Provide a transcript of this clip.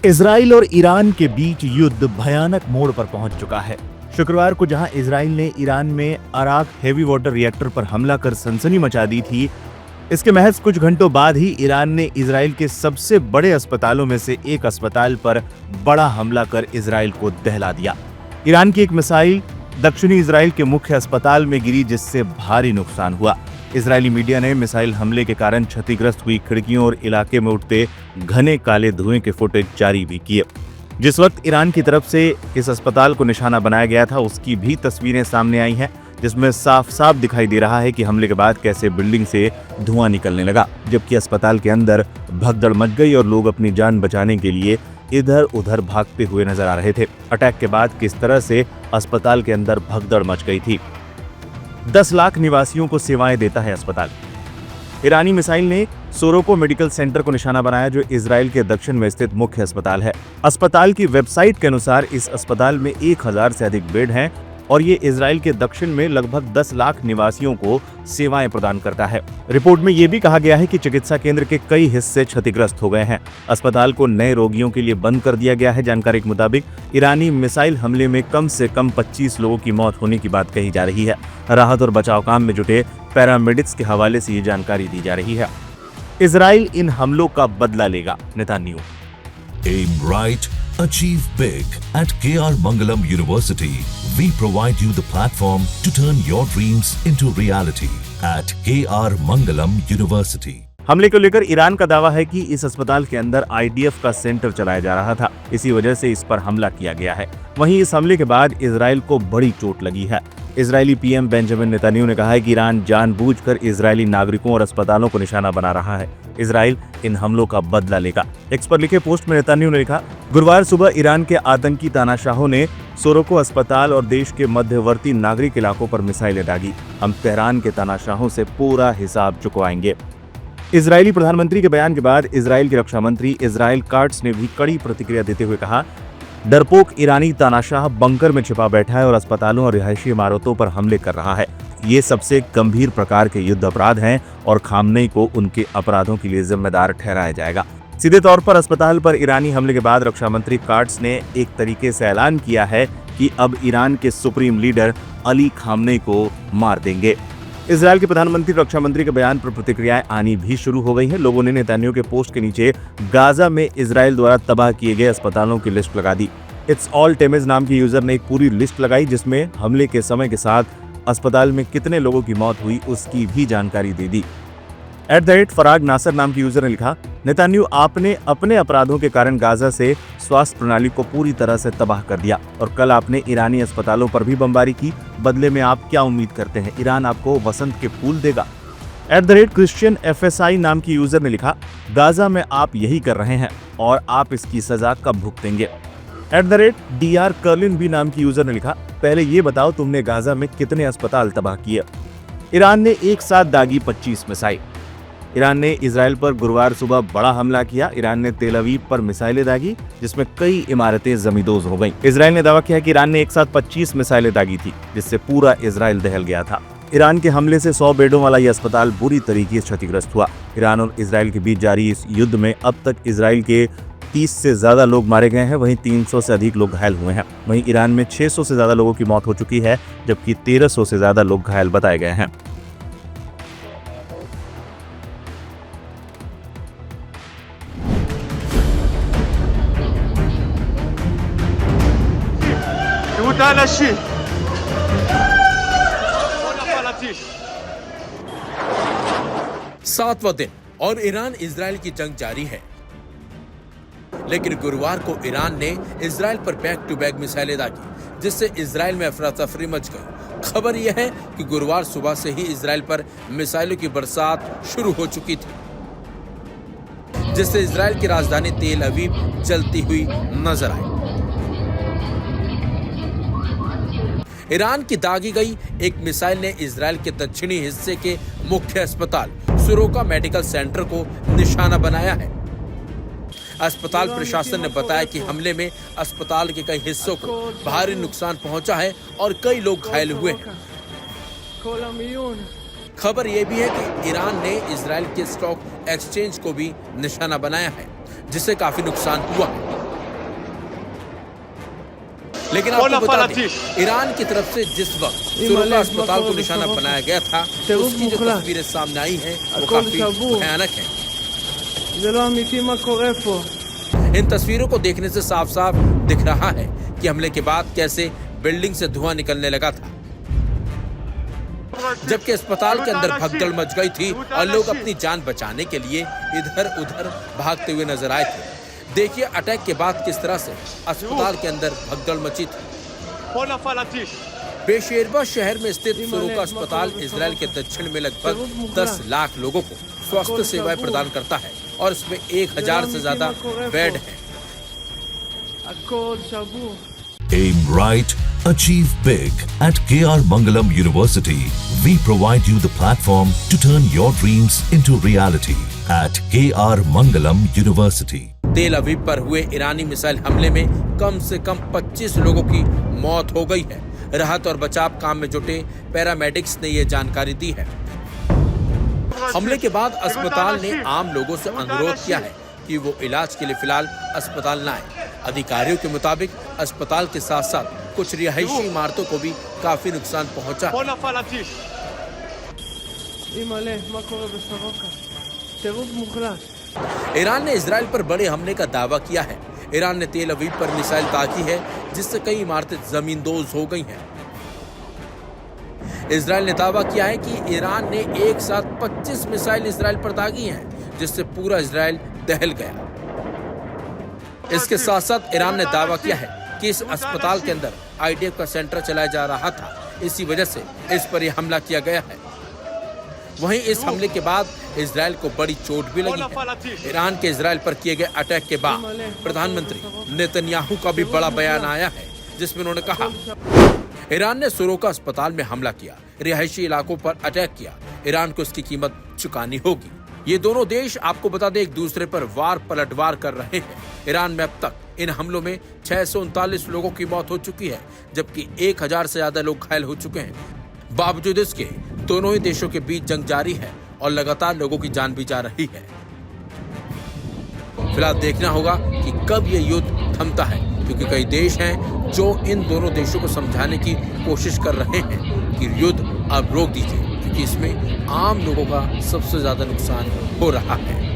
Israel और Iran के बीच युद्ध भयानक मोड़ पर पहुंच चुका है। शुक्रवार को जहां इजराइल ने ईरान में अराक हेवी वाटर रिएक्टर पर हमला कर सनसनी मचा दी थी, इसके महज कुछ घंटों बाद ही ईरान ने इजराइल के सबसे बड़े अस्पतालों में से एक अस्पताल पर बड़ा हमला कर इजराइल को दहला दिया। ईरान की एक मिसाइल दक्षिणी इजराइल के मुख्य अस्पताल में गिरी, जिससे भारी नुकसान हुआ। इजरायली मीडिया ने मिसाइल हमले के कारण क्षतिग्रस्त हुई खिड़कियों और इलाके में उठते घने काले धुएं के फुटेज जारी भी किए। जिस वक्त ईरान की तरफ से इस अस्पताल को निशाना बनाया गया था, उसकी भी तस्वीरें सामने आई हैं, जिसमें साफ साफ दिखाई दे रहा है कि हमले के बाद कैसे बिल्डिंग से धुआं निकलने लगा, जबकि अस्पताल के अंदर भगदड़ मच गई और लोग अपनी जान बचाने के लिए इधर उधर भागते हुए नजर आ रहे थे। अटैक के बाद किस तरह से अस्पताल के अंदर भगदड़ मच गई थी। 10 लाख निवासियों को सेवाएं देता है अस्पताल। ईरानी मिसाइल ने सोरोको मेडिकल सेंटर को निशाना बनाया, जो इजराइल के दक्षिण में स्थित मुख्य अस्पताल है। अस्पताल की वेबसाइट के अनुसार इस अस्पताल में 1000 से अधिक बेड हैं और ये इजराइल के दक्षिण में लगभग 10 लाख निवासियों को सेवाएं प्रदान करता है। रिपोर्ट में यह भी कहा गया है कि चिकित्सा केंद्र के कई हिस्से क्षतिग्रस्त हो गए हैं। अस्पताल को नए रोगियों के लिए बंद कर दिया गया है। जानकारी के मुताबिक ईरानी मिसाइल हमले में कम से कम 25 लोगों की मौत होने की बात कही जा रही है। राहत और बचाव काम में जुटे पैरामेडिक्स के हवाले से ये जानकारी दी जा रही है। इजराइल इन हमलों का बदला लेगा, Netanyahu. Aim right, achieve big. At KR Mangalam University, we provide you the platform to turn your dreams into reality. At KR Mangalam University. हमले को लेकर ईरान का दावा है कि इस अस्पताल के अंदर IDF का सेंटर चलाया जा रहा था, इसी वजह से इस पर हमला किया गया है। वहीं इस हमले के बाद इजराइल को बड़ी चोट लगी है। इजरायली पीएम बेंजामिन नेतन्याहू ने कहा है कि ईरान जानबूझकर इजरायली नागरिकों और अस्पतालों को निशाना बना रहा है। इजराइल इन हमलों का बदला लेगा। एक्स पर लिखे पोस्ट में नेतन्याहू ने लिखा, गुरुवार सुबह ईरान के आतंकी तानाशाहों ने सोरोको अस्पताल और देश के मध्यवर्ती नागरिक इलाकों पर मिसाइलें दागी। हम तेहरान के तानाशाहों से पूरा हिसाब चुकवाएंगे। इजरायली प्रधानमंत्री के बयान के बाद इजराइल के रक्षा मंत्री इजराइल काट्स ने भी कड़ी प्रतिक्रिया देते हुए कहा, डरपोक ईरानी तानाशाह बंकर में छिपा बैठा है और अस्पतालों और रिहायशी इमारतों पर हमले कर रहा है। ये सबसे गंभीर प्रकार के युद्ध अपराध हैं और खामनेई को उनके अपराधों के लिए जिम्मेदार ठहराया जाएगा। सीधे तौर पर अस्पताल पर ईरानी हमले के बाद रक्षा मंत्री काट्स ने एक तरीके से ऐलान किया है कि अब ईरान के सुप्रीम लीडर अली खामनेई को मार देंगे। इजराइल के प्रधानमंत्री रक्षा मंत्री के बयान पर प्रतिक्रियाएं आनी भी शुरू हो गई हैं। लोगों ने नेतन्याहू के पोस्ट के नीचे गाजा में इजराइल द्वारा तबाह किए गए अस्पतालों की लिस्ट लगा दी। इट्स ऑल टेमेज नाम के यूजर ने एक पूरी लिस्ट लगाई, जिसमें हमले के समय के साथ अस्पताल में कितने लोगों की मौत हुई उसकी भी जानकारी दे दी। @फराग नासर नाम के यूजर ने लिखा, नेतन्याहू आपने अपने अपराधों के कारण गाजा से स्वास्थ्य प्रणाली को पूरी तरह से तबाह कर दिया और कल आपने ईरानी अस्पतालों पर भी बमबारी की। बदले में आप क्या उम्मीद करते हैं? ईरान आपको वसंत के फूल देगा? क्रिश्चियन FSI नाम की यूजर ने लिखा, गाजा में आप यही कर रहे हैं और आप इसकी सजा कब भुगतेंगे? DR कर्लिन भी नाम की यूजर ने लिखा, पहले ये बताओ तुमने गाजा में कितने अस्पताल तबाह किए? ईरान ने एक साथ दागी 25 मिसाइल। ईरान ने इजराइल पर गुरुवार सुबह बड़ा हमला किया। ईरान ने तेल अवीव पर मिसाइलें दागी, जिसमें कई इमारतें जमींदोज हो गईं। इजराइल ने दावा किया कि ईरान ने एक साथ 25 मिसाइलें दागी थी, जिससे पूरा इजराइल दहल गया था। ईरान के हमले से 100 बेडों वाला यह अस्पताल बुरी तरीके से क्षतिग्रस्त हुआ। ईरान और इजराइल के बीच जारी इस युद्ध में अब तक इजराइल के 30 से ज्यादा लोग मारे गए हैं, वहीं 300 से अधिक लोग घायल हुए हैं। वहीं ईरान में 600 से ज्यादा लोगों की मौत हो चुकी है, जबकि 1300 से ज्यादा लोग घायल बताए गए हैं। सातवां दिन और ईरान इजराइल की जंग जारी है, लेकिन गुरुवार को ईरान ने इजराइल पर बैक टू बैक मिसाइलें दागी, जिससे इजराइल में अफरा तफरी मच गई। खबर यह है कि गुरुवार सुबह से ही इजराइल पर मिसाइलों की बरसात शुरू हो चुकी थी, जिससे इजराइल की राजधानी तेल अवीव जलती हुई नजर आई। ईरान की दागी गई एक मिसाइल ने इजराइल के दक्षिणी हिस्से के मुख्य अस्पताल सोरोका मेडिकल सेंटर को निशाना बनाया है। अस्पताल प्रशासन ने बताया कि हमले में अस्पताल के कई हिस्सों को भारी नुकसान पहुंचा है और कई लोग घायल हुए हैं। खबर यह भी है कि ईरान ने इजराइल के स्टॉक एक्सचेंज को भी निशाना बनाया है, जिससे काफी नुकसान हुआ है। लेकिन आपको बता दें, ईरान की तरफ से जिस वक्त सुरोका अस्पताल को निशाना बनाया गया था, उसकी जो तस्वीरें सामने आई हैं वो काफी भयानक हैं। इन तस्वीरों को देखने से साफ साफ दिख रहा है कि हमले के बाद कैसे बिल्डिंग से धुआं निकलने लगा था, जबकि अस्पताल के अंदर भगदड़ मच गई थी और लोग अपनी जान बचाने के लिए इधर उधर भागते हुए नजर आए थे। देखिए अटैक के बाद किस तरह से अस्पताल के अंदर भगदड़ मची थी। बेशेरबा शहर में स्थित सुरोका अस्पताल इजराइल के दक्षिण में लगभग 10 लाख लोगों को स्वास्थ्य सेवाएं प्रदान करता है और इसमें 1000 से ज्यादा बेड हैं। Aim right, achieve big. At KR Mangalam University, we provide you the platform to turn your dreams into reality. At KR Mangalam University. तेल अवीव पर हुए ईरानी मिसाइल हमले में कम से कम 25 लोगों की मौत हो गई है। राहत और बचाव काम में जुटे पैरामेडिक्स ने ये जानकारी दी है। हमले के बाद अस्पताल ने आम लोगों से अनुरोध किया है कि वो इलाज के लिए फिलहाल अस्पताल न आए। अधिकारियों के मुताबिक अस्पताल के साथ साथ कुछ रिहायशी इमारतों को भी काफी नुकसान पहुंचा। ईरान ने इजराइल पर बड़े हमले का दावा किया है। ईरान ने तेल अवीव पर मिसाइल दागी है, जिससे कई इमारतें जमींदोज हो गई हैं। इजराइल ने दावा किया है कि ईरान ने एक साथ 25 मिसाइल इजराइल पर दागी हैं, जिससे पूरा इजराइल दहल गया। इसके साथ साथ ईरान ने दावा किया है कि इस अस्पताल के अंदर आईडीएफ का सेंटर चलाया जा रहा था, इसी वजह से इस पर यह हमला किया गया है। वहीं इस हमले के बाद इजराइल को बड़ी चोट भी लगी है। ईरान के इजराइल पर किए गए अटैक के बाद प्रधानमंत्री नेतन्याहू का भी बड़ा बयान आया है, जिसमें उन्होंने कहा, ईरान ने सुरोका अस्पताल में हमला किया, रिहायशी इलाकों पर अटैक किया, ईरान को इसकी कीमत चुकानी होगी। ये दोनों देश आपको बता दें एक दूसरे पर वार पलटवार कर रहे हैं। ईरान में अब तक इन हमलों में 639 लोगों की मौत हो चुकी है, जबकि 1000 से ज्यादा लोग घायल हो चुके हैं। बावजूद इसके दोनों ही देशों के बीच जंग जारी है और लगातार लोगों की जान भी जा रही है। फिलहाल देखना होगा कि कब ये युद्ध थमता है, क्योंकि कई देश हैं जो इन दोनों देशों को समझाने की कोशिश कर रहे हैं कि युद्ध अब रोक दीजिए, क्योंकि इसमें आम लोगों का सबसे ज्यादा नुकसान हो रहा है।